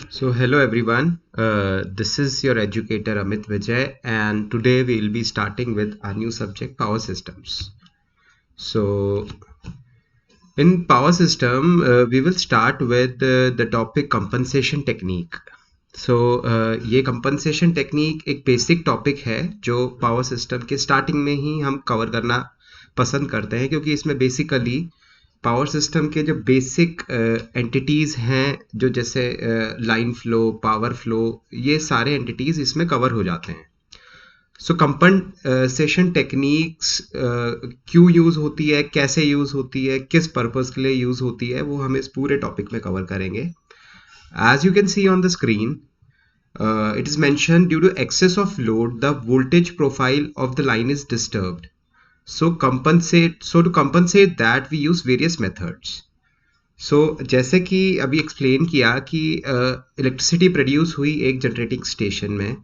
So, hello everyone. This is your educator Amit Vijay, and today we will be starting with our new subject, power systems. So, in power system, we will start with the topic compensation technique. So, ये compensation technique एक basic topic है जो power system के starting में ही हम cover करना पसंद करते हैं क्योंकि इसमें basically पावर सिस्टम के जो बेसिक एंटिटीज़ हैं जो जैसे लाइन फ्लो पावर फ्लो ये सारे एंटिटीज़ इसमें कवर हो जाते हैं सो कंपनसेशन टेक्निक्स क्यों यूज़ होती है कैसे यूज़ होती है किस पर्पस के लिए यूज़ होती है वो हम इस पूरे टॉपिक में कवर करेंगे as you can see on the screen it is mentioned due to excess of load the voltage profile of the line is disturbed so to compensate that we use various methods जैसे कि अभी explain किया कि electricity produce हुई एक generating station में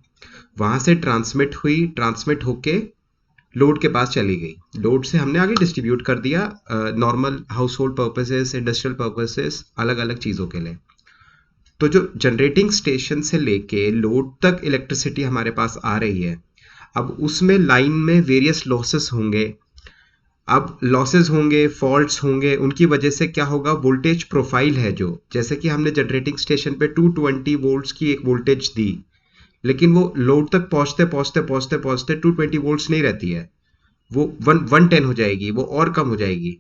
वहाँ से ट्रांसमिट होके लोड के पास चली गई लोड से हमने आगे डिस्ट्रीब्यूट कर दिया normal house hold purposes industrial purposes अलग अलग चीज़ों के लिए तो जो जनरेटिंग स्टेशन से लेके लोड तक इलेक्ट्रिसिटी हमारे पास आ रही है अब उसमें लाइन में वेरियस लॉसेस होंगे अब लॉसेस होंगे फॉल्ट्स होंगे उनकी वजह से क्या होगा वोल्टेज प्रोफाइल है जो जैसे कि हमने जनरेटिंग स्टेशन पे 220 वोल्ट्स की एक वोल्टेज दी लेकिन वो लोड तक पहुंचते 220 वोल्ट्स नहीं रहती है वो 110 हो जाएगी वो और कम हो जाएगी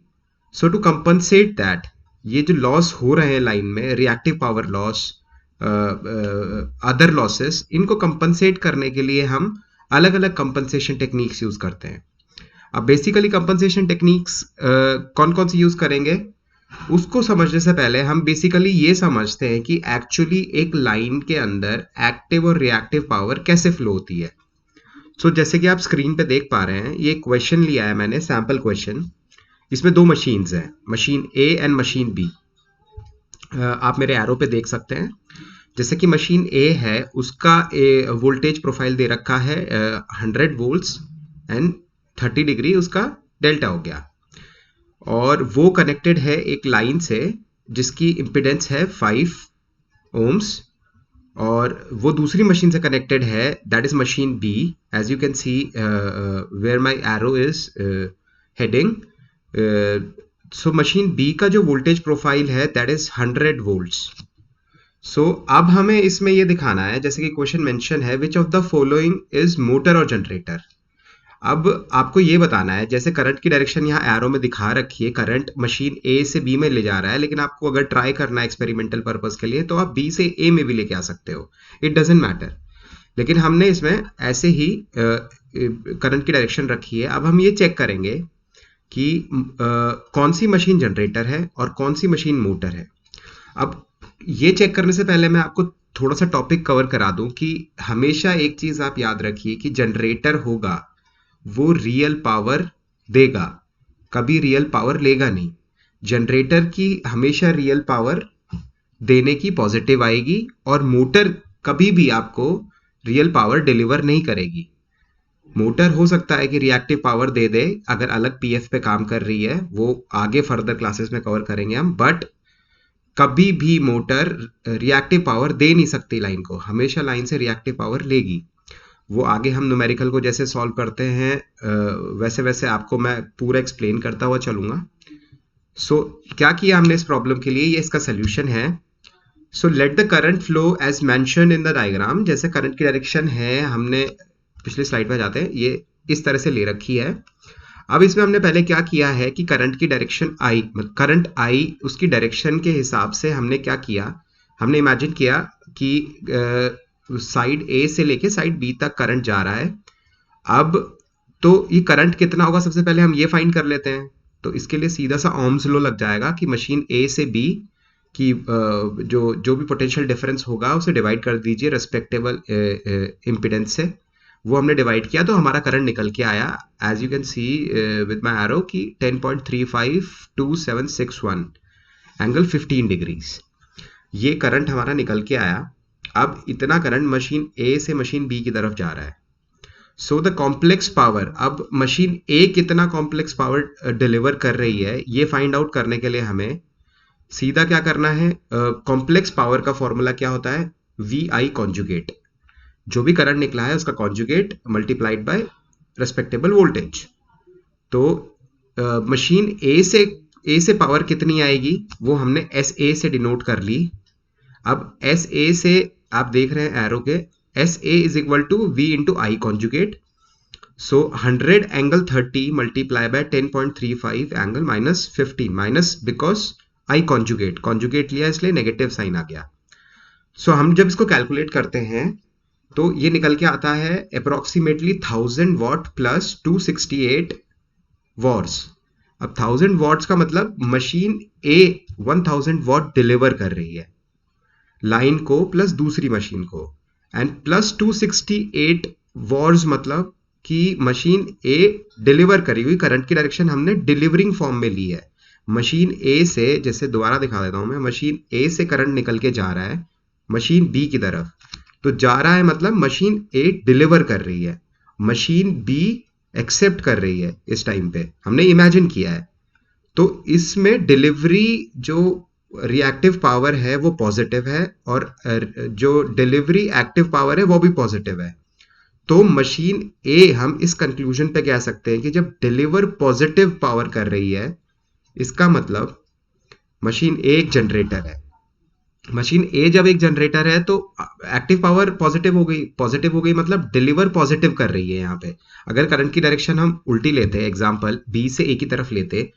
सो टू कंपनसेट दैट ये जो लॉस हो रहे हैं लाइन में reactive power loss other losses इनको कंपनसेट करने के लिए हम अलग अलग कंपनसेशन टेक्निक्स यूज करते हैं अब बेसिकली कंपनसेशन टेक्निक्स कौन कौन सी यूज करेंगे उसको समझने से पहले हम बेसिकली ये समझते हैं कि एक्चुअली एक लाइन के अंदर एक्टिव और रिएक्टिव पावर कैसे फ्लो होती है जैसे कि आप स्क्रीन पे देख पा रहे हैं ये क्वेश्चन लिया है मैंने सैम्पल क्वेश्चन इसमें दो मशीन्स हैं machine A and machine B आप मेरे एरो पे देख सकते हैं जैसे कि मशीन ए है उसका वोल्टेज प्रोफाइल दे रखा है 100 वोल्ट्स एंड 30 डिग्री उसका डेल्टा हो गया और वो कनेक्टेड है एक लाइन से जिसकी इम्पिडेंस है 5 ओम्स और वो दूसरी मशीन से कनेक्टेड है that is machine B as you can see where my arrow is heading so machine B का जो वोल्टेज प्रोफाइल है दैट इज 100 वोल्ट्स अब हमें इसमें ये दिखाना है जैसे कि क्वेश्चन मेंशन है which of the following is motor और जनरेटर अब आपको ये बताना है जैसे करंट की डायरेक्शन यहाँ एरो में दिखा रखी है करंट मशीन ए से बी में ले जा रहा है लेकिन आपको अगर ट्राई करना है एक्सपेरिमेंटल पर्पस के लिए तो आप बी से ए में भी लेके आ सकते हो इट डजेंट मैटर लेकिन हमने इसमें ऐसे ही करंट की डायरेक्शन रखी है अब हम ये चेक करेंगे कि कौन सी मशीन जनरेटर है और कौन सी मशीन मोटर है अब ये चेक करने से पहले मैं आपको थोड़ा सा टॉपिक कवर करा दूं कि हमेशा एक चीज आप याद रखिए कि जनरेटर होगा वो रियल पावर देगा कभी रियल पावर लेगा नहीं जनरेटर की हमेशा रियल पावर देने की पॉजिटिव आएगी और मोटर कभी भी आपको रियल पावर डिलीवर नहीं करेगी मोटर हो सकता है कि रिएक्टिव पावर दे दे अगर अलग पीएफ पे काम कर रही है वो आगे फर्दर क्लासेस में कवर करेंगे हम बट कभी भी मोटर रिएक्टिव पावर दे नहीं सकती लाइन को हमेशा लाइन से रिएक्टिव पावर लेगी वो आगे हम न्यूमेरिकल को जैसे सॉल्व करते हैं वैसे वैसे आपको मैं पूरा एक्सप्लेन करता हुआ चलूंगा क्या किया हमने इस प्रॉब्लम के लिए ये इसका सोल्यूशन है let the current flow as mentioned in the diagram जैसे करंट की डायरेक्शन है हमने पिछली स्लाइड पे जाते हैं ये इस तरह से ले रखी है अब इसमें हमने पहले क्या किया है कि करंट की डायरेक्शन आई करंट आई उसकी डायरेक्शन के हिसाब से हमने क्या किया हमने इमेजिन किया कि साइड ए से लेके साइड बी तक करंट जा रहा है अब तो ये करंट कितना होगा सबसे पहले हम ये फाइंड कर लेते हैं तो इसके लिए सीधा सा ओम्स लॉ लग जाएगा कि मशीन ए से बी की जो भी पोटेंशियल डिफरेंस होगा उसे डिवाइड कर दीजिए रेस्पेक्टेबल इम्पिडेंस से वो हमने डिवाइड किया तो हमारा करंट निकल के आया as you can see with my arrow की 10.352761 एंगल 15 डिग्रीज ये करंट हमारा निकल के आया अब इतना करंट मशीन ए से मशीन बी की तरफ जा रहा है द कॉम्प्लेक्स पावर अब मशीन ए कितना कॉम्प्लेक्स पावर डिलीवर कर रही है ये फाइंड आउट करने के लिए हमें सीधा क्या करना है, कॉम्प्लेक्स पावर का फॉर्मूला क्या होता है, वी आई कॉन्जुगेट, जो भी करंट निकला है उसका conjugate multiplied by respectable voltage. तो मशीन ए से पावर कितनी आएगी वो हमने एस ए से डिनोट कर ली। अब एस ए से आप देख रहे हैं एरो के, S uh is equal to V into I conjugate. So 100 angle 30 multiply by 10.35 angle minus 15 minus because I conjugate लिया इसलिए नेगेटिव साइन आ गया। सो हम जब इसको कैलकुलेट करते हैं तो ये निकल के आता है अप्रोक्सीमेटली 1000 वॉट प्लस 268 वॉट्स। अब 1000 वॉट्स का मतलब मशीन ए 1000 वॉट डिलीवर कर रही है लाइन को प्लस दूसरी मशीन को, एंड प्लस 268 वॉट्स मतलब कि मशीन ए डिलीवर करी हुई करंट की डायरेक्शन हमने डिलीवरिंग फॉर्म में ली है। मशीन ए से, जैसे दोबारा दिखा देता हूं मैं, मशीन ए से करंट निकल के जा रहा है मशीन बी की तरफ, तो जा रहा है मतलब मशीन ए डिलीवर कर रही है, मशीन बी एक्सेप्ट कर रही है। इस टाइम पे हमने इमेजिन किया है, तो इसमें डिलीवरी जो रिएक्टिव पावर है वो पॉजिटिव है और जो डिलीवरी एक्टिव पावर है वो भी पॉजिटिव है। तो मशीन ए, हम इस कंक्लूजन पे कह सकते हैं कि जब डिलीवर पॉजिटिव पावर कर रही है, इसका मतलब मशीन ए एक जनरेटर है। मशीन ए जब एक जनरेटर है तो एक्टिव पावर पॉजिटिव हो गई मतलब डिलीवर पॉजिटिव कर रही है। यहाँ पे अगर करंट की डायरेक्शन हम उल्टी लेते, एग्जांपल बी से ए की तरफ लेते,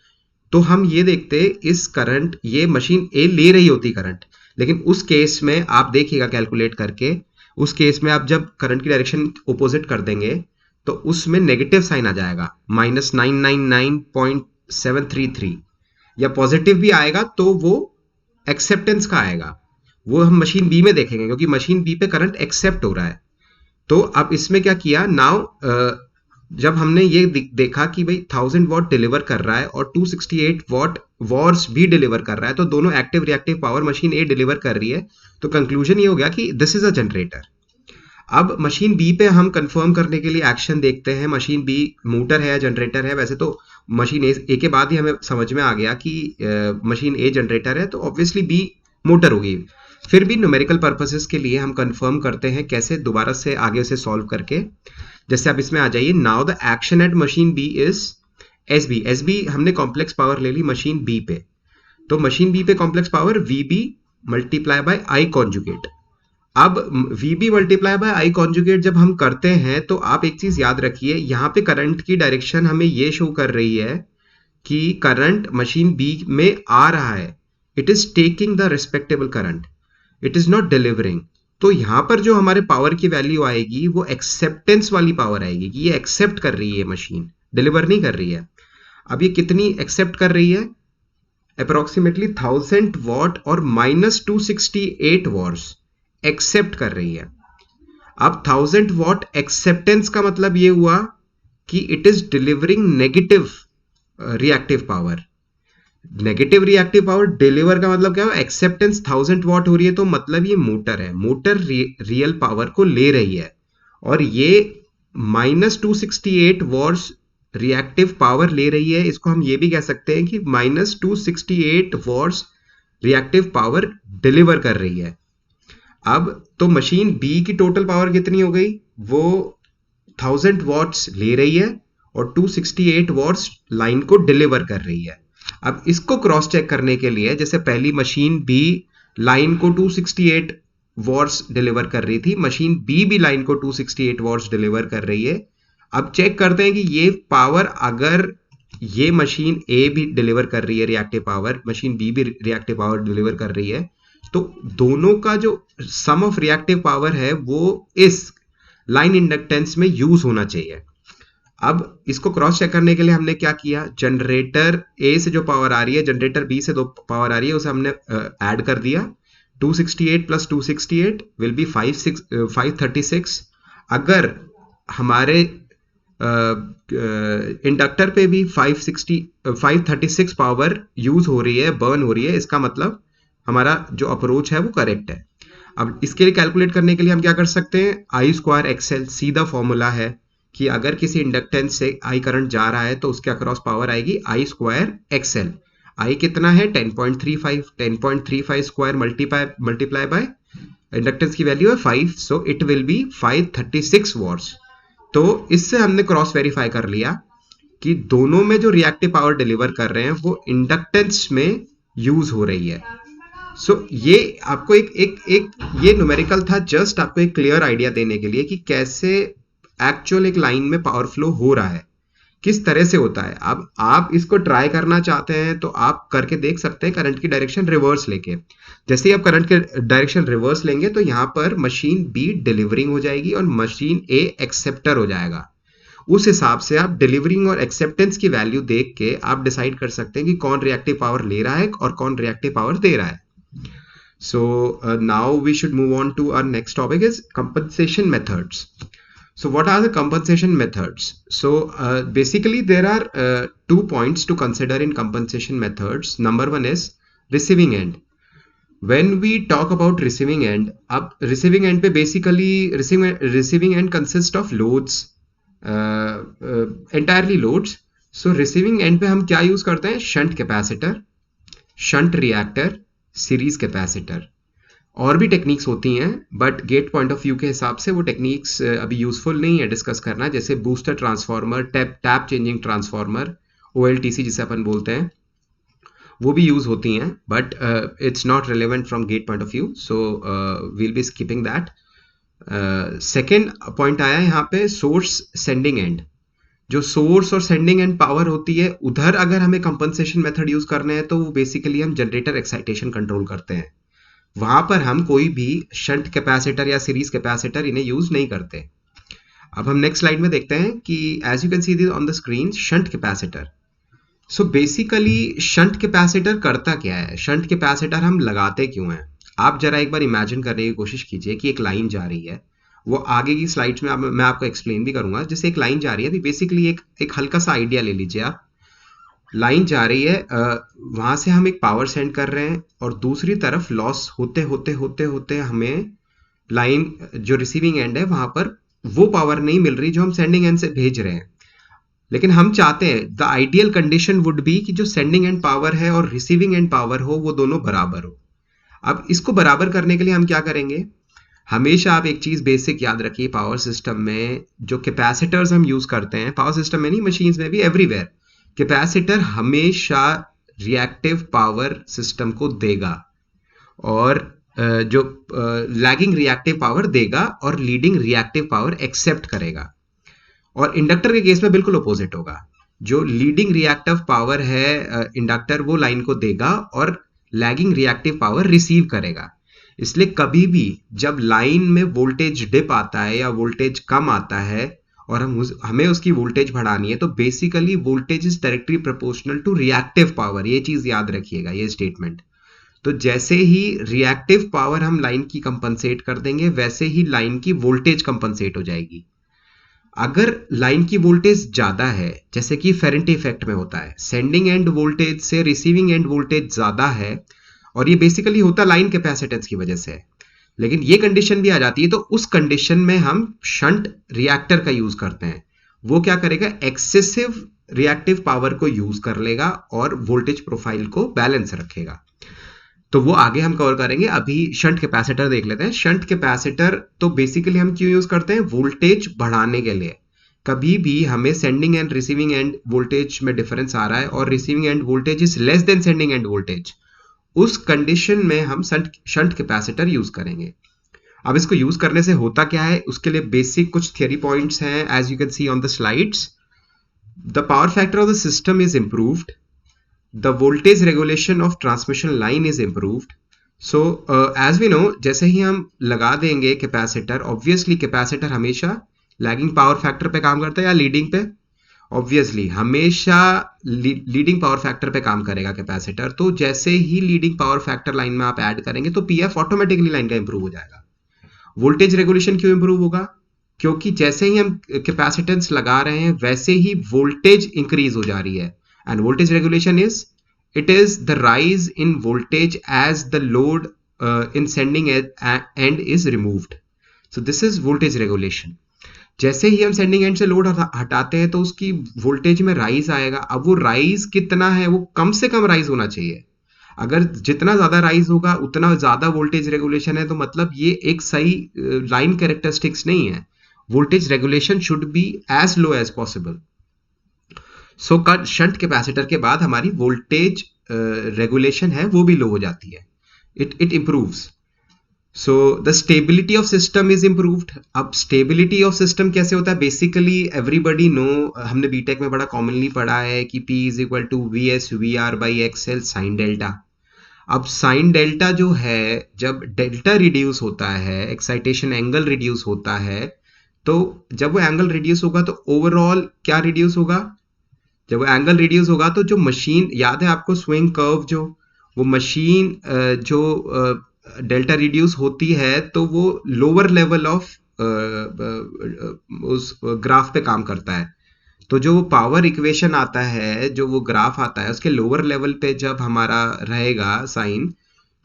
तो हम ये देखते इस करंट, ये मशीन ए ले रही होती करंट, लेकिन उस केस में आप देखिएगा कैलकुलेट करके, उस केस में आप जब करंट की डायरेक्शन ओपोजिट कर देंगे तो उसमें नेगेटिव साइन आ जाएगा -999.733, या पॉजिटिव भी आएगा तो वो एक्सेप्टेंस का आएगा, वो हम मशीन बी में देखेंगे क्योंकि मशीन बी पे करंट एक्सेप्ट हो रहा है। तो अब इसमें क्या किया, नाउ जब हमने ये देखा कि भाई 1000 वॉट डिलीवर कर रहा है और 268 वॉट वॉट्स भी डिलीवर कर रहा है, तो दोनों एक्टिव रिएक्टिव पावर मशीन ए डिलीवर कर रही है, तो कंक्लूजन ये हो गया कि दिस इज अ जनरेटर। अब मशीन बी पे हम कंफर्म करने के लिए एक्शन देखते हैं, मशीन बी मोटर है या जनरेटर है। वैसे तो मशीन ए के बाद ही हमें समझ में आ गया कि मशीन ए जनरेटर है, तो ऑब्वियसली बी मोटर होगी। फिर भी न्यूमेरिकल पर्पसेस के लिए हम कंफर्म करते हैं, कैसे, दोबारा से आगे उसे सॉल्व करके। जैसे आप इसमें आ जाइए, now the action at machine B is S B हमने कॉम्प्लेक्स पावर ले ली मशीन बी पे, तो मशीन बी पे complex power V B multiply by I conjugate. अब V B multiply by I conjugate जब हम करते हैं तो आप एक चीज याद रखिए, यहाँ पे करंट की डायरेक्शन हमें ये शो कर रही है कि करंट मशीन बी में आ रहा है, it is taking the respectable current, it is not delivering. तो यहाँ पर जो हमारे पावर की वैल्यू आएगी वो एक्सेप्टेंस वाली पावर आएगी कि ये एक्सेप्ट कर रही है, मशीन डिलीवर नहीं कर रही है। अब ये कितनी एक्सेप्ट कर रही है, अप्रोक्सीमेटली 1000 वॉट और -268 वॉट्स एक्सेप्ट कर रही है। अब 1000 वॉट एक्सेप्टेंस का मतलब ये हुआ कि it is delivering negative reactive power. Negative reactive power deliver का मतलब क्या है, एक्सेप्टेंस 1000 वॉट हो रही है, तो मतलब ये मोटर है, मोटर रियल पावर को ले रही है, और ये -268 वॉट्स रिएक्टिव पावर ले रही है। इसको हम ये भी कह सकते हैं कि -268 वॉट्स रिएक्टिव पावर डिलीवर कर रही है। अब तो मशीन बी की टोटल पावर कितनी हो गई, वो 1000 वॉट्स ले रही है और 268 वॉट्स लाइन को डिलीवर कर रही है। अब इसको क्रॉस चेक करने के लिए, जैसे पहली मशीन बी लाइन को 268 वॉट्स डिलीवर कर रही थी, मशीन बी भी लाइन को 268 वॉट्स डिलीवर कर रही है। अब चेक करते हैं कि ये पावर, अगर ये मशीन ए भी डिलीवर कर रही है रिएक्टिव पावर, मशीन बी भी रिएक्टिव पावर डिलीवर कर रही है, तो दोनों का जो सम ऑफ रिएक्टिव पावर है वो इस लाइन इंडक्टेंस में यूज होना चाहिए। अब इसको क्रॉस चेक करने के लिए हमने क्या किया, जनरेटर ए से जो पावर आ रही है, जनरेटर बी से दो पावर आ रही है, उसे हमने ऐड कर दिया। 268 प्लस 268 विल बी 536। अगर हमारे इंडक्टर पे भी 536 पावर यूज हो रही है, बर्न हो रही है, इसका मतलब हमारा जो अप्रोच है वो करेक्ट है। अब इसके लिए कैलकुलेट करने के लिए हम क्या कर सकते हैं, आई स्क्वायर एक्सएल सीधा फॉर्मूला है कि अगर किसी इंडक्टेंस से आई करंट जा रहा है तो उसके अक्रॉस पावर आएगी आई स्क्वायर एक्सएल। आई कितना है 10.35, 10.35 स्क्वायर मल्टीप्लाई बाय इंडक्टेंस की वैल्यू है 5, so it will be 536 watts. तो इससे हमने क्रॉस वेरीफाई कर लिया कि दोनों में जो रिएक्टिव पावर डिलीवर कर रहे हैं वो इंडक्टेंस में यूज हो रही है। ये आपको एक ये न्यूमेरिकल था जस्ट आपको एक क्लियर आइडिया देने के लिए कि कैसे एक्चुअल एक लाइन में पावर फ्लो हो रहा है, किस तरह से होता है। अब आप इसको ट्राई करना चाहते हैं तो आप करके देख सकते हैं करंट की डायरेक्शन रिवर्स लेके। जैसे ही आप करंट के डायरेक्शन रिवर्स लेंगे तो यहाँ पर मशीन बी डिलीवरिंग हो जाएगी और मशीन ए एक्सेप्टर हो जाएगा। उस हिसाब से आप डिलीवरिंग और एक्सेप्टेंस की वैल्यू देख के आप डिसाइड कर सकते हैं कि कौन रिएक्टिव पावर ले रहा है और कौन रिएक्टिव पावर दे रहा है। So now we should move on to our next topic is compensation methods. So what are the compensation methods? So basically there are 2 points to consider in compensation methods. Number one is receiving end. When we talk about receiving end, अब receiving end पे basically receiving end consists of loads, entirely loads. So receiving end पे हम क्या use करते हैं? Shunt capacitor, shunt reactor, series capacitor. और भी techniques होती हैं but get point of view के हिसाब से वो टेक्निक्स अभी यूजफुल नहीं है डिस्कस करना, जैसे booster transformer, tap changing transformer, OLTC जिसे अपन बोलते हैं, वो भी यूज होती हैं but it's not relevant from gate point view, so we'll be skipping that. Second point आया है यहाँ पे सोर्स सेंडिंग एंड। जो सोर्स और सेंडिंग एंड पावर होती है उधर अगर हमें कंपनसेशन मेथड यूज करने हैं तो वो बेसिकली हम जनरेटर एक्साइटेशन कंट्रोल करते हैं। वहां पर हम कोई भी शंट कैपेसिटर या सीरीज कैपेसिटर इन्हें यूज नहीं करते। अब हम नेक्स्ट स्लाइड में देखते हैं कि as you can see this on the screen shunt capacitor. So basically shunt capacitor करता क्या है, शंट कैपेसिटर हम लगाते क्यों हैं? आप जरा एक बार इमेजिन करने की कोशिश कीजिए कि एक लाइन जा रही है, वो आगे की स्लाइड्स में मैं आपको एक्सप्लेन भी करूंगा। जैसे एक लाइन जा रही है, अभी बेसिकली एक हल्का सा आइडिया ले लीजिए आप। लाइन जा रही है, वहां से हम एक पावर सेंड कर रहे हैं और दूसरी तरफ लॉस होते होते होते होते हमें लाइन जो रिसीविंग एंड है वहां पर वो पावर नहीं मिल रही जो हम सेंडिंग एंड से भेज रहे हैं। लेकिन हम चाहते हैं the ideal condition would be कि जो सेंडिंग एंड पावर है और रिसीविंग एंड पावर हो वो दोनों बराबर हो। अब इसको बराबर करने के लिए हम क्या करेंगे? हमेशा आप एक चीज बेसिक याद रखिए, पावर सिस्टम में जो कैपेसिटर्स हम यूज करते हैं, पावर सिस्टम में नहीं मशीन्स में भी, एवरीवेयर कैपेसिटर हमेशा रिएक्टिव पावर सिस्टम को देगा और जो लैगिंग रिएक्टिव पावर देगा और लीडिंग रिएक्टिव पावर एक्सेप्ट करेगा। और इंडक्टर के केस में बिल्कुल अपोजिट होगा। जो लीडिंग रिएक्टिव पावर है इंडक्टर वो लाइन को देगा और लैगिंग रिएक्टिव पावर रिसीव करेगा। इसलिए कभी भी जब लाइन में वोल्टेज डिप आता है या वोल्टेज कम आता है और हमें उसकी वोल्टेज बढ़ानी है तो basically voltage is directly proportional to reactive power. ये चीज याद रखिएगा, ये स्टेटमेंट। तो जैसे ही रिएक्टिव पावर हम लाइन की कंपनसेट कर देंगे वैसे ही लाइन की वोल्टेज कंपनसेट हो जाएगी। अगर लाइन की वोल्टेज ज्यादा है, जैसे कि फेरेंटी इफेक्ट में होता है, सेंडिंग एंड वोल्टेज से रिसीविंग एंड वोल्टेज ज्यादा है और ये बेसिकली होता लाइन कैपेसिटेंस की वजह से, लेकिन ये कंडीशन भी आ जाती है तो उस कंडीशन में हम शंट रिएक्टर का यूज करते हैं। वो क्या करेगा? एक्सेसिव रिएक्टिव पावर को यूज कर लेगा और वोल्टेज प्रोफाइल को बैलेंस रखेगा। तो वो आगे हम कवर करेंगे। अभी शंट कैपेसिटर देख लेते हैं। शंट कैपेसिटर तो बेसिकली हम क्यों यूज करते हैं? वोल्टेज बढ़ाने के लिए। कभी भी हमें sending end receiving end voltage में डिफरेंस आ रहा है और receiving end voltage is less than sending end voltage, उस कंडीशन में हम शंट कैपेसिटर यूज करेंगे। अब इसको यूज करने से होता क्या है, उसके लिए बेसिक कुछ थियरी पॉइंट्स हैं as you can see on the slides. The power factor of the system is improved, the voltage regulation of transmission line is improved. So as we know, जैसे ही हम लगा देंगे कैपेसिटर, ऑब्वियसली कैपेसिटर हमेशा lagging power factor पे काम करता है या लीडिंग पे? ऑब्वियसली हमेशा लीडिंग पावर फैक्टर पे काम करेगा कैपेसिटर। तो जैसे ही लीडिंग पावर फैक्टर लाइन में आप ऐड करेंगे तो पीएफ ऑटोमेटिकली लाइन का इंप्रूव हो जाएगा। वोल्टेज रेगुलेशन क्यों इंप्रूव होगा? क्योंकि जैसे ही हम कैपेसिटेंस लगा रहे हैं वैसे ही वोल्टेज इंक्रीज हो जा रही है। And voltage regulation it is the rise in voltage as the load in sending end is removed. So this is voltage regulation. जैसे ही हम सेंडिंग एंड से लोड हटाते हैं तो उसकी वोल्टेज में राइज आएगा। अब वो राइज कितना है, वो कम से कम राइज होना चाहिए। अगर जितना ज्यादा राइज होगा उतना ज्यादा वोल्टेज रेगुलेशन है, तो मतलब ये एक सही लाइन कैरेक्टरिस्टिक्स नहीं है। Voltage regulation should be as low as possible. So shunt capacitor के बाद हमारी वोल्टेज रेगुलेशन है वो भी लो हो जाती है। It improves. So the stability of system is improved. अब स्टेबिलिटी ऑफ सिस्टम कैसे होता है, बेसिकली एवरीबडी नो, हमने बीटेक में बड़ा कॉमनली पढ़ा है कि P is equal to V S V R by XL sine delta. अब साइन डेल्टा जो है, जब डेल्टा रिड्यूस होता है, एक्साइटेशन एंगल रिड्यूस होता है, तो जब वो एंगल रिड्यूस होगा तो ओवरऑल क्या रिड्यूस होगा, जब वो एंगल रिड्यूस होगा तो जो मशीन, याद है आपको स्विंग कर्व, जो वो मशीन जो डेल्टा रिड्यूस होती है तो वो लोअर लेवल ऑफ उस ग्राफ पे काम करता है। तो जो वो पावर इक्वेशन आता है, जो वो ग्राफ आता है, उसके लोअर लेवल पे जब हमारा रहेगा साइन,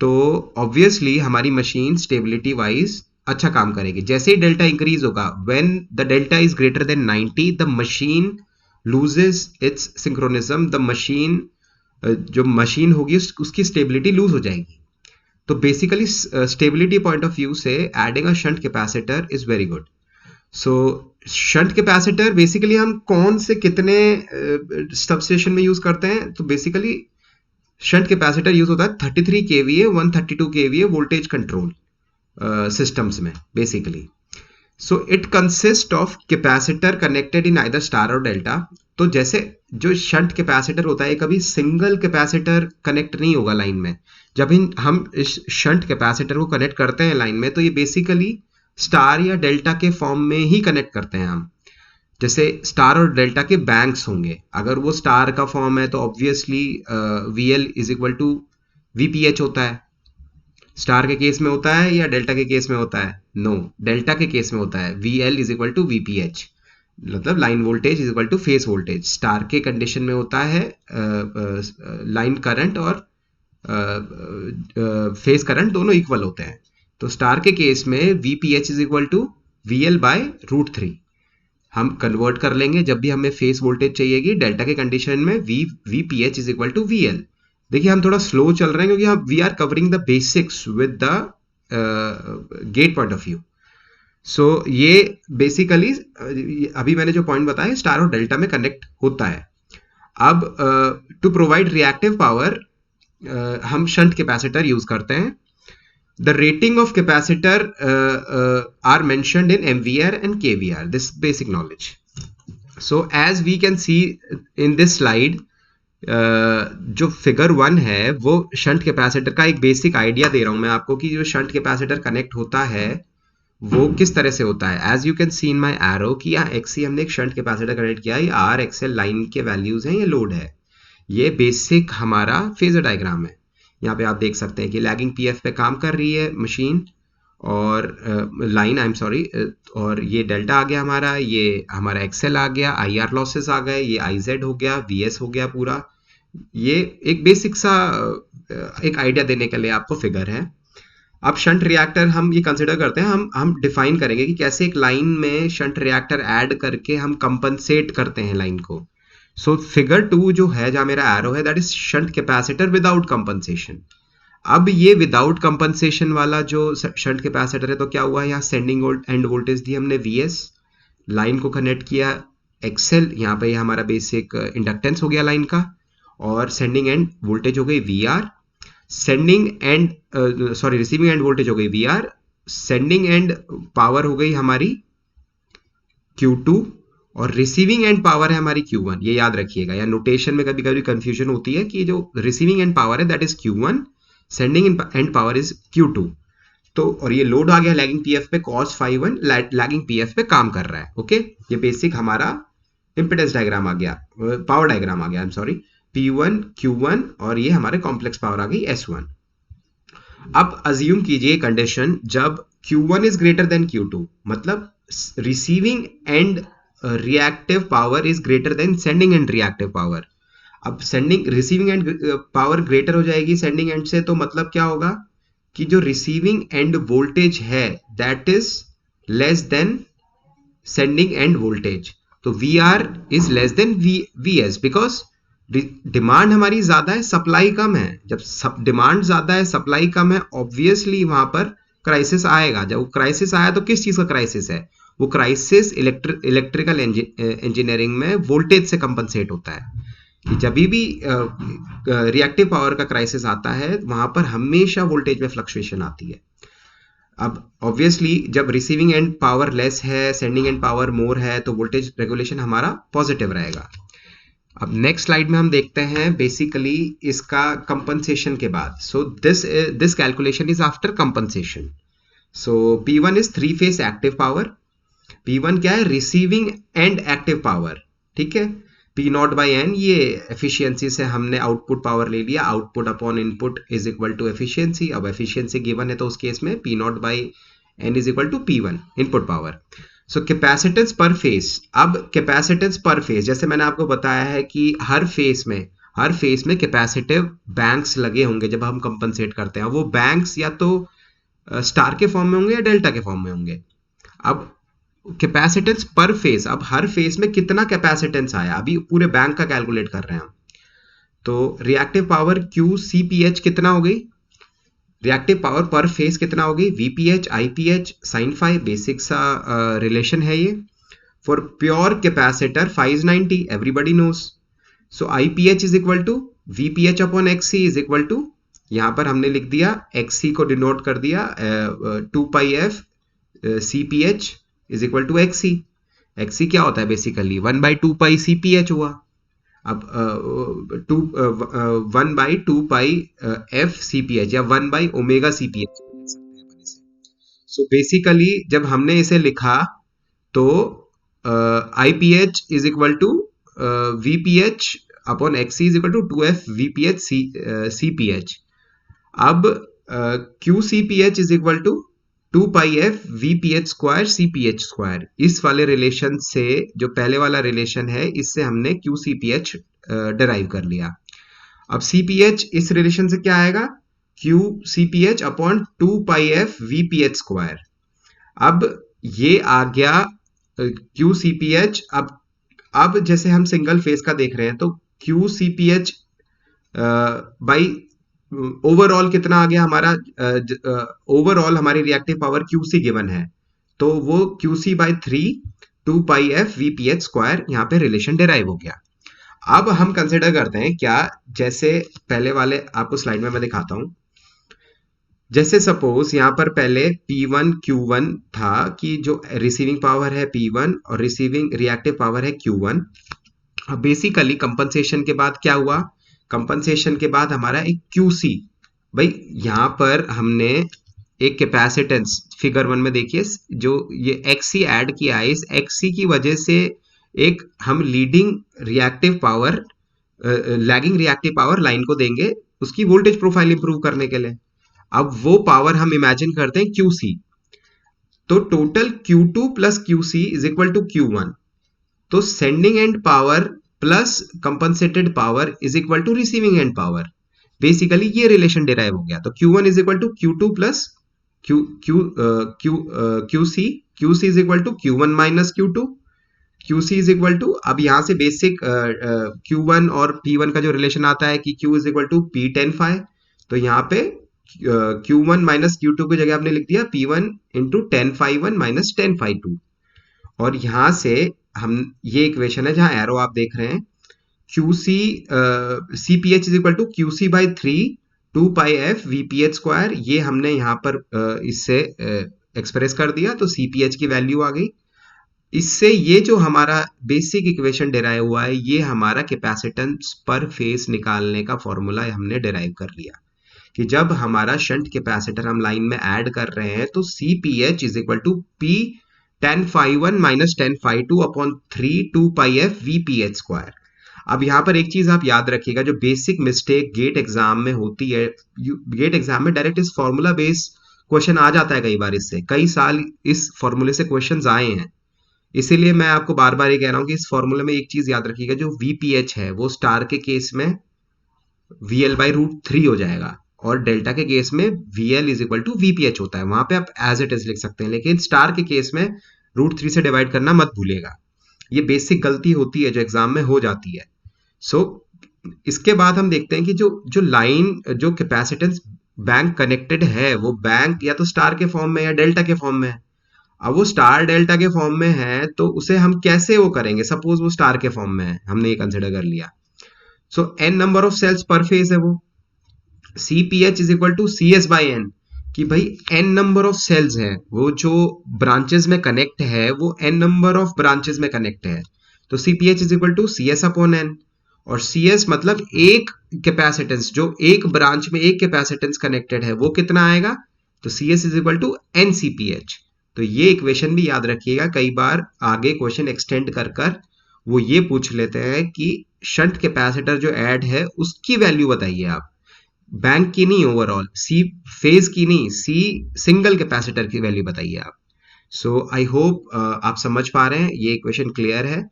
तो ऑब्वियसली हमारी मशीन स्टेबिलिटी वाइज अच्छा काम करेगी। जैसे ही डेल्टा इंक्रीज होगा, when the delta is greater than 90, the machine loses its synchronism. The machine, जो मशीन होगी उसकी स्टेबिलिटी लूज हो जाएगी। तो basically stability point of view से adding a shunt capacitor is very good. So shunt capacitor basically हम कौन से कितने सबस्टेशन में यूज करते हैं, तो बेसिकली शंट कैपेसिटर यूज होता है 33 KVA 132 KVA voltage control systems में basically. So it consist of capacitor connected in either star और डेल्टा। तो जैसे जो शंट कैपेसिटर होता है, कभी सिंगल कैपेसिटर कनेक्ट नहीं होगा लाइन में। जब हम इस शंट कैपेसिटर को कनेक्ट करते हैं लाइन में, तो ये बेसिकली स्टार या डेल्टा के फॉर्म में ही कनेक्ट करते हैं हम। जैसे स्टार और डेल्टा के बैंक्स होंगे, अगर वो स्टार का फॉर्म है तो obviously V L is equal to V P H होता है। स्टार के केस में होता है या डेल्टा के केस में होता है? नो, डेल्टा के केस में होता है। V L is equal to V P H, मतलब line voltage is equal to phase voltage. Star के कंडीशन में होता है लाइन करंट और फेस करंट दोनों इक्वल होते हैं। तो स्टार के केस में V P H is equal to V L by root 3 हम कन्वर्ट कर लेंगे जब भी हमें फेस वोल्टेज चाहिएगी। डेल्टा के कंडीशन में V P H is equal to V L. देखिए हम थोड़ा स्लो चल रहे हैं क्योंकि हम we are covering the basics with the gate point of view. So ये बेसिकली अभी मैंने जो पॉइंट बताया स्टार और डेल्टा में कनेक्ट होता है। अब टू प्रोवाइड रिएक्टिव पावर हम शंट कैपेसिटर यूज करते हैं। The rating of capacitor are mentioned in MVR and KVR. This basic knowledge. So as we can see in this slide, जो figure 1 है वो शंट कैपेसिटर का एक basic idea दे रहा हूं मैं आपको कि जो शंट कैपेसिटर कनेक्ट होता है वो किस तरह से होता है। As you can see in my arrow कि यहाँ एक्सी हमने एक शंट कैपेसिटर कनेक्ट किया, ये आर एक्सएल लाइन के वैल्यूज हैं, ये लोड है। ये बेसिक हमारा फेजर डायग्राम है। यहाँ पे आप देख सकते हैं कि लैगिंग पीएफ पे काम कर रही है मशीन और लाइन, आई एम सॉरी, और ये डेल्टा आ गया हमारा, ये हमारा एक्सएल आ गया, आईआर लॉसेस आ गए, ये आईजेड हो गया, वीएस हो गया पूरा। ये एक बेसिक सा एक आइडिया देने के लिए आपको फिगर है। अब शंट रिएक्टर हम ये कंसिडर करते हैं, हम डिफाइन करेंगे कि कैसे एक लाइन में शंट रिएक्टर ऐड करके हम कंपनसेट करते हैं लाइन को। सो फिगर 2 जो है, जहां मेरा एरो है, that is shunt capacitor without compensation. अब ये विदाउट कंपनसेशन वाला जो शंट कैपेसिटर है, तो क्या हुआ, यहाँ सेंडिंग एंड वोल्टेज दी हमने वीएस, लाइन को कनेक्ट किया एक्सएल, यहाँ पे हमारा बेसिक इंडक्टेंस हो गया लाइन का, और सेंडिंग एंड वोल्टेज हो गई V R. Sending end sorry receiving end voltage हो गई V R, sending end power हो गई हमारी Q2 और रिसीविंग एंड पावर है हमारी Q1। ये याद रखिएगा, या नोटेशन में कभी कभी कंफ्यूजन होती है कि जो रिसीविंग एंड पावर है that is Q1, sending end power is Q2। तो और ये लोड आ गया लैगिंग पीएफ पे, cos phi1 लैगिंग पीएफ पे काम कर रहा है। ओके, ये बेसिक हमारा इंपेडेंस डायग्राम आ गया, पावर डायग्राम आ गया, I am sorry, P1 Q1, और ये हमारे कॉम्प्लेक्स पावर आ गई S1। अब अज्यूम कीजिए कंडीशन जब Q1 is greater then Q2, मतलब receiving end reactive power is greater then sending and reactive power. अब रिसीविंग एंड पावर ग्रेटर हो जाएगी सेंडिंग एंड से, तो मतलब क्या होगा कि जो रिसीविंग एंड वोल्टेज है that is less than sending end voltage. तो V R is less than V S, because demand हमारी ज्यादा है, सप्लाई कम है। जब डिमांड ज्यादा है, सप्लाई कम है, ऑब्वियसली वहां पर क्राइसिस आएगा। जब वो क्राइसिस आया तो किस चीज का क्राइसिस है? वो क्राइसिस इलेक्ट्रिकल इंजीनियरिंग में वोल्टेज से कंपनसेट होता है कि जब भी रिएक्टिव पावर का क्राइसिस आता है वहां पर हमेशा वोल्टेज में फ्लक्चुएशन आती है। अब ऑब्वियसली जब रिसीविंग एंड पावर लेस है, सेंडिंग एंड पावर मोर है, तो वोल्टेज रेगुलेशन हमारा पॉजिटिव रहेगा। अब नेक्स्ट स्लाइड में हम देखते हैं बेसिकली इसका कंपनसेशन के बाद। So this calculation is after compensation. So P1 is three phase active power. P1 क्या है? रिसीविंग एंड एक्टिव पावर, ठीक है। P नॉट बाई एन, ये एफिशिएंसी से हमने आउटपुट पावर ले लिया, output upon input is equal to efficiency. अब एफिशिएंसी गिवन है तो उस केस में P not by N is equal to P1 input power. So capacitance पर फेस। अब कैपेसिटेंस पर फेस, जैसे मैंने आपको बताया है कि हर फेस में कैपेसिटिव बैंक्स लगे होंगे जब हम कंपनसेट करते हैं। वो बैंक्स या तो स्टार के फॉर्म में होंगे या डेल्टा के फॉर्म में होंगे। अब कैपेसिटेंस पर फेस, अब हर फेस में कितना कैपेसिटेंस आया, अभी पूरे बैंक का कैलकुलेट कर रहे हैं हम। तो reactive power Q C P H कितना हो गई? रिएक्टिव पावर पर फेस कितना हो गई? VPH IPH sine five, basic सा रिलेशन है ये। For pure capacitor 590, everybody knows. So IPH is equal to VPH upon XC is equal to, यहां पर हमने लिख दिया एक्सी को डिनोट कर दिया 2 pi F C P H is equal to XC. XC क्या होता है? Basically 1/2 pi C P H हुआ। अब 1/2 pi F C P H या 1/ओमेगा C P H. So basically जब हमने इसे लिखा तो I P H is equal to V P H upon XC is equal to 2f V P H C P H. अब Q C P H is equal to 2 pi F V P H square C P H square. इस वाले relation से, जो पहले वाला relation है, इससे हमने Q C P H derive कर लिया। अब सी पी एच इस रिलेशन से क्या आएगा? Q C P H upon 2 pi F V P H square. अब ये आ गया क्यू सी पी एच। अब जैसे हम सिंगल फेस का देख रहे हैं तो Q C P H by overall कितना आ गया हमारा? ओवरऑल हमारी रिएक्टिव पावर क्यूसी गिवन है, तो वो QC by 3 2 pi F V P H square, यहाँ पे रिलेशन डिराइव हो गया। अब हम कंसिडर करते हैं क्या, जैसे पहले वाले आपको स्लाइड में मैं दिखाता हूं। जैसे सपोज यहाँ पर पहले P1 Q1 था कि जो रिसीविंग पावर है P1 और रिसीविंग रिएक्टिव पावर है Q1। अब बेसिकली कंपनसेशन के बाद क्या हुआ? कंपनसेशन के बाद हमारा एक QC, भाई यहाँ पर हमने एक कैपेसिटेंस फिगर 1 में देखिए, जो ये XC ऐड किया है, इस XC की वजह से एक हम leading reactive power lagging reactive power line को देंगे उसकी वोल्टेज प्रोफाइल इंप्रूव करने के लिए। अब वो पावर हम इमेजिन करते हैं QC। तो total Q2 plus QC is equal to Q1। तो sending end power plus compensated power is equal to receiving end power. Basically ये रिलेशन डिराइव हो गया। तो Q1 is equal to Q2 plus QC, QC is equal to Q1 minus Q2, QC is equal to, अब यहां से basic Q1 और P1 का जो रिलेशन आता है कि Q is equal to P10 five. तो यहाँ पे Q1 माइनस Q2 की जगह आपने लिख दिया P1 into 10 five 1 minus 10 five 2। और यहां से हम, ये इक्वेशन है जहां एरो आप देख रहे हैं, QC CPH is equal to QC by 3 2 pi F VPH square, ये हमने यहाँ पर इससे एक्सप्रेस कर दिया तो CPH की वैल्यू आ गई। इससे ये जो हमारा बेसिक इक्वेशन डिराइव हुआ है, ये हमारा कैपेसिटेंस पर फेस निकालने का फॉर्मूला हमने डिराइव कर लिया कि जब हमारा शंट कैपेसिटर हम लाइन में ऐड कर रहे हैं तो CPH is equal to P 10 five 1 minus 10 five 2 upon 3 2 pi F VPH square. अब यहाँ पर एक चीज आप याद रखिएगा, जो बेसिक मिस्टेक गेट एग्जाम में होती है, गेट एग्जाम में डायरेक्ट इस फॉर्मूला बेस क्वेश्चन आ जाता है कई बार, इससे कई साल इस फॉर्मूले से क्वेश्चंस आए हैं। इसीलिए मैं आपको बार बार ये कह रहा हूँ कि इस फॉर्मूले में एक चीज याद रखिएगा, जो VPH है वो स्टार के केस में VL बाई रूट 3 हो जाएगा और डेल्टा के केस में VL is equal to VPH होता है। वहां पे आप एज इट इज लिख सकते हैं, लेकिन स्टार के केस में √3 से डिवाइड करना मत भूलिएगा। ये बेसिक गलती होती है जो एग्जाम में हो जाती है। सो इसके बाद हम देखते हैं कि जो जो लाइन जो कैपेसिटेंस बैंक कनेक्टेड है वो बैंक या तो स्टार के फॉर्म में या डेल्टा के फॉर्म में है। अब वो स्टार डेल्टा के फॉर्म में है तो उसे हम कैसे वो करेंगे, सपोज वो स्टार के फॉर्म में है, हमने ये कंसिडर कर लिया। सो एन नंबर ऑफ सेल्स पर फेज है वो, CPH is equal to CS/N, कि भाई n नंबर ऑफ सेल्स है, वो जो ब्रांचेस में कनेक्ट है वो n नंबर ऑफ ब्रांचेस में कनेक्ट है, तो CPH is equal to CS/N। और CS मतलब एक कैपेसिटेंस, जो एक ब्रांच में एक कैपेसिटेंस कनेक्टेड है वो कितना आएगा, तो CS is equal to NCPH। तो ये इक्वेशन भी याद रखिएगा, कई बार आगे क्वेश्चन एक्सटेंड कर कर वो ये पूछ लेते हैं कि शंट कैपेसिटर जो ऐड है उसकी वैल्यू बताइए आप, बैंक की नहीं, ओवरऑल सी फेज की नहीं, सी सिंगल कैपेसिटर की वैल्यू बताइए आप। सो आई होप आप समझ पा रहे हैं, ये इक्वेशन क्लियर है।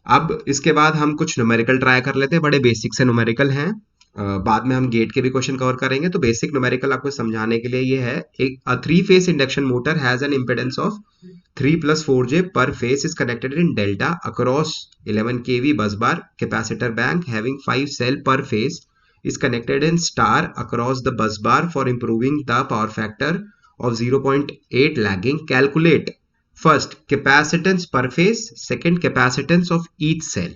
अब इसके बाद हम कुछ न्यूमेरिकल ट्राई कर लेते हैं, बड़े बेसिक से न्यूमेरिकल हैं। बाद में हम गेट के भी क्वेश्चन कवर करेंगे, तो बेसिक न्यूमेरिकल आपको समझाने के लिए ये है, एक 3 phase induction motor has an impedance of 3 + 4J per phase is connected in delta across 11 kV bus bar capacitor bank having 5 cell per phase is connected in star across the bus bar for improving the power factor of 0.8 lagging. Calculate first capacitance per phase, second capacitance of each cell.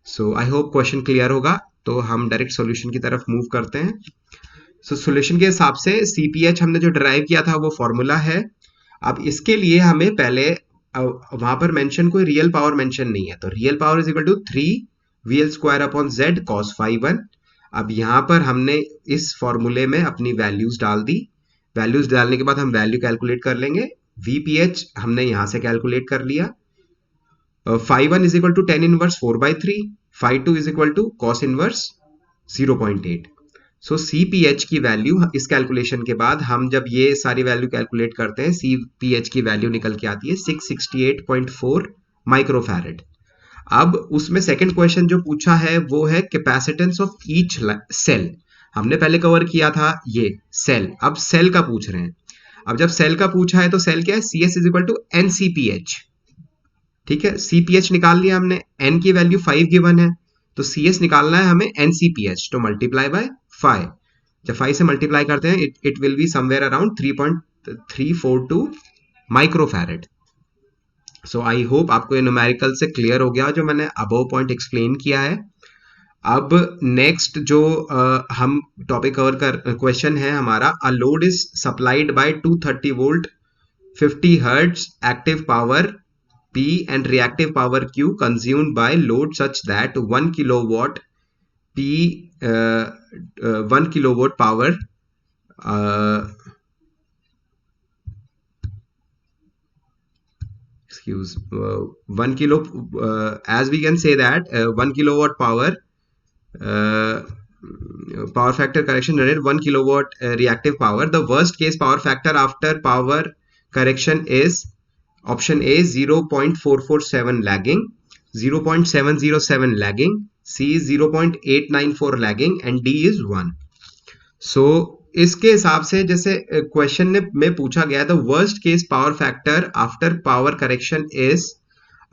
So I hope question clear होगा, तो हम direct solution की तरफ move करते हैं। So solution के हिसाब से CPH हमने जो डिराइव किया था वो फॉर्मूला है। अब इसके लिए हमें पहले वहां पर मेंशन कोई रियल पावर मेंशन नहीं है, तो real power is equal to 3VL² cos φ1। अब यहाँ पर हमने इस फॉर्मूले में अपनी वैल्यूज डाल दी, वैल्यूज डालने के बाद हम वैल्यू कैलकुलेट कर लेंगे। VPH हमने यहाँ से कैलकुलेट कर लिया, φ1 is equal to tan inverse 4/3, φ2 is equal to cos inverse 0.8। So CPH की वैल्यू इस कैलकुलेशन के बाद हम जब ये सारी वैल्यू कैलकुलेट करते हैं, CPH की वैल्यू निकल के आती है 668.4 माइक्रोफैरेड। अब उसमें सेकंड क्वेश्चन जो पूछा है वो है कैपेसिटेंस ऑफ ईच सेल। हमने पहले कवर किया था ये सेल, अब सेल का पूछ रहे हैं। अब जब सेल का पूछा है तो सेल क्या है, CS is equal to NCPH। ठीक है, CPH निकाल लिया हमने, N की वैल्यू 5 गिवन है, तो CS निकालना है हमें NCPH, तो मल्टीप्लाई बाय 5। जब 5 से मल्टीप्लाई करते हैं it will be somewhere around 3.342 microfarad. So I hope आपको ये न्यूमेरिकल से क्लियर हो गया जो मैंने अबव पॉइंट एक्सप्लेन किया है। अब नेक्स्ट जो हम टॉपिक कवर कर क्वेश्चन है हमारा, a load is supplied by 230 volt 50 hertz active power P and reactive power Q consumed by load such that 1 kilowatt P 1 kilowatt power excuse 1 kilo as we can say that 1 kilowatt power power factor correction generated 1 kilowatt reactive power. The worst case power factor after power correction is option A 0.447 lagging, 0.707 lagging, C is 0.894 lagging and D is 1. So इसके हिसाब से जैसे question में पूछा गया था worst case power factor after power correction is,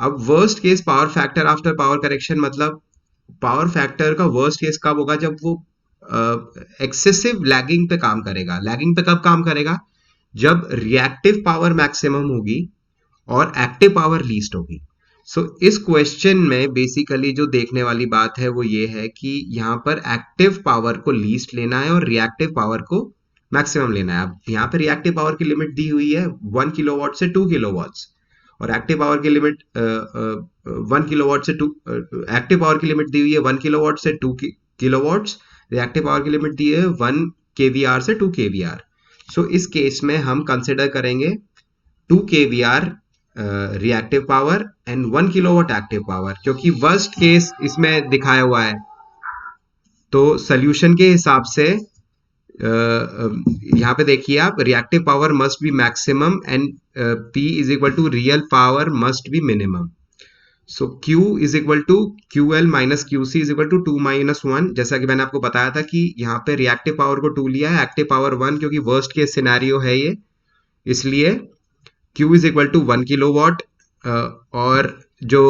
अब worst case power factor after power correction मतलब पावर फैक्टर का वर्स्ट केस कब होगा, जब वो एक्सेसिव लैगिंग पे काम करेगा। लैगिंग पे कब काम करेगा, जब रिएक्टिव पावर मैक्सिमम होगी और एक्टिव पावर लीस्ट होगी। सो इस क्वेश्चन में बेसिकली जो देखने वाली बात है वो ये है कि यहाँ पर एक्टिव पावर को लीस्ट लेना है और रिएक्टिव पावर को मैक्सिमम लेना है। अब यहाँ पे रिएक्टिव पावर की लिमिट दी हुई है 1 किलोवाट से 2 किलोवाट्स और एक्टिव पावर की लिमिट 1 किलोवाट से 2, एक्टिव पावर की लिमिट दी हुई है 1 किलोवाट से 2 किलोवाट्स, रिएक्टिव पावर की लिमिट दी है 1 kVAR से 2 kVAR। सो इस केस में हम कंसिडर करेंगे 2 kVAR reactive power and 1 kilowatt active power, क्योंकि वर्स्ट केस इसमें दिखाया हुआ है। तो सोल्यूशन के हिसाब से यहाँ पे देखिए आप, reactive power must be maximum and P is equal to real power must be minimum. So Q is equal to QL minus QC is equal to 2 - 1। जैसा कि मैंने आपको बताया था कि यहाँ पे रिएक्टिव पावर को 2 लिया है, एक्टिव पावर 1, क्योंकि वर्स्ट केस सिनेरियो है ये, इसलिए Q is equal to 1 kilowatt, और जो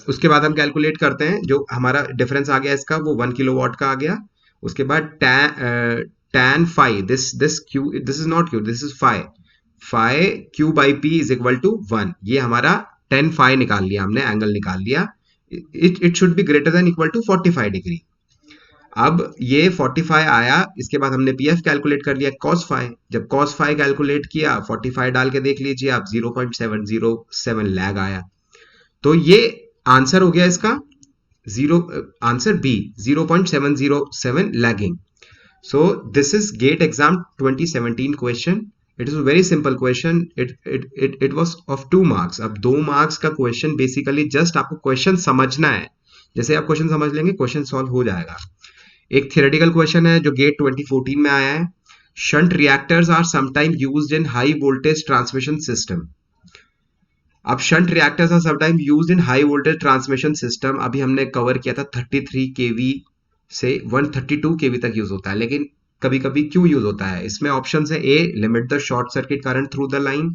उसके बाद हम कैलकुलेट करते हैं, जो हमारा डिफरेंस आ गया इसका वो 1 किलोवाट का आ गया। उसके बाद tan phi, this Q, this is not Q, this is phi Q by P is equal to 1। ये हमारा tan phi निकाल लिया हमने, एंगल निकाल लिया। It should be greater than equal to 45 degree. अब ये 45 आया, इसके बाद हमने पी एफ कैलकुलेट कर लिया cos phi। जब cos phi कैलकुलेट किया, 45 डाल के देख लीजिए आप, 0.707 लैग आया। तो ये आंसर हो गया इसका, zero, answer B, 0.707 lagging. So this is GATE exam 2017 question. It is a very simple question. It was of 2 marks. अब 2 marks का question basically just आपको question समझना है। जैसे आप question समझ लेंगे, question solve हो जाएगा। एक theoretical question है जो GATE 2014 में आया है। Shunt reactors are sometimes used in high voltage transmission system. अब shunt reactors are sometime used in high voltage transmission system. अभी हमने कवर किया था 33 केवी से 132 केवी तक यूज होता है, लेकिन कभी कभी क्यों यूज होता है? इसमें ऑप्शन है, A limit the short circuit current through the line,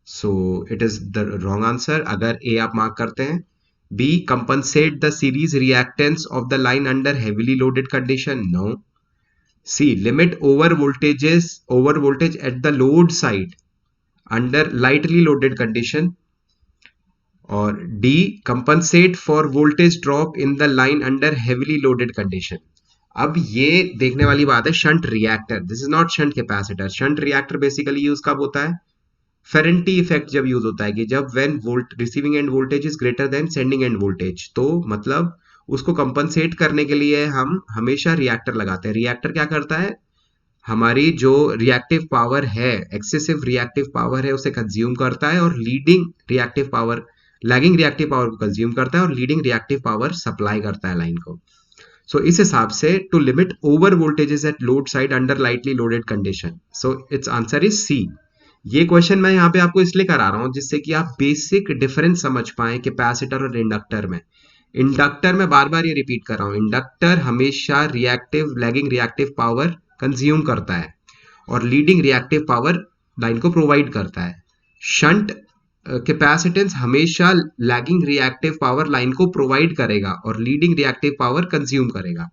so it is the wrong answer अगर ए आप मार्क करते हैं। B compensate the series reactance of the line under heavily loaded condition, no. C limit over voltage at the load side under lightly loaded condition, और D compensate for voltage drop in the line under heavily loaded condition. अब ये देखने वाली बात है, shunt reactor, this is not shunt capacitor. Shunt reactor basically use कब होता है? फेरेंटी इफेक्ट जब यूज होता है, कि जब when receiving end voltage is greater then sending end voltage, तो मतलब उसको कंपनसेट करने के लिए हम हमेशा रिएक्टर लगाते हैं। रिएक्टर क्या करता है? हमारी जो रिएक्टिव पावर है, एक्सेसिव रिएक्टिव पावर है, उसे कंज्यूम करता है, और लैगिंग रिएक्टिव पावर को कंज्यूम करता है, और लीडिंग रिएक्टिव पावर सप्लाई करता है लाइन को। सो इस हिसाब से to limit over voltages at load side under lightly loaded condition, so it's answer is C. ये क्वेश्चन मैं यहाँ पे आपको इसलिए करा रहा हूँ जिससे कि आप बेसिक डिफरेंस समझ पाए कैपेसिटर और इंडक्टर में। इंडक्टर में बार बार ये रिपीट कर रहा हूँ, इंडक्टर हमेशा लैगिंग रिएक्टिव पावर कंज्यूम करता है, और लीडिंग रिएक्टिव पावर लाइन को प्रोवाइड करता है। शंट कैपेसिटेंस हमेशा लैगिंग रिएक्टिव पावर लाइन को प्रोवाइड करेगा, और लीडिंग रिएक्टिव पावर कंज्यूम करेगा।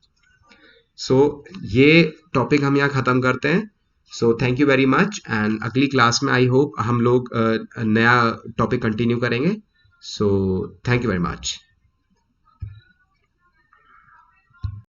सो ये टॉपिक हम यहाँ खत्म करते हैं। So thank you very much, and अगली क्लास में आई होप हम लोग नया टॉपिक कंटिन्यू करेंगे। So thank you very much.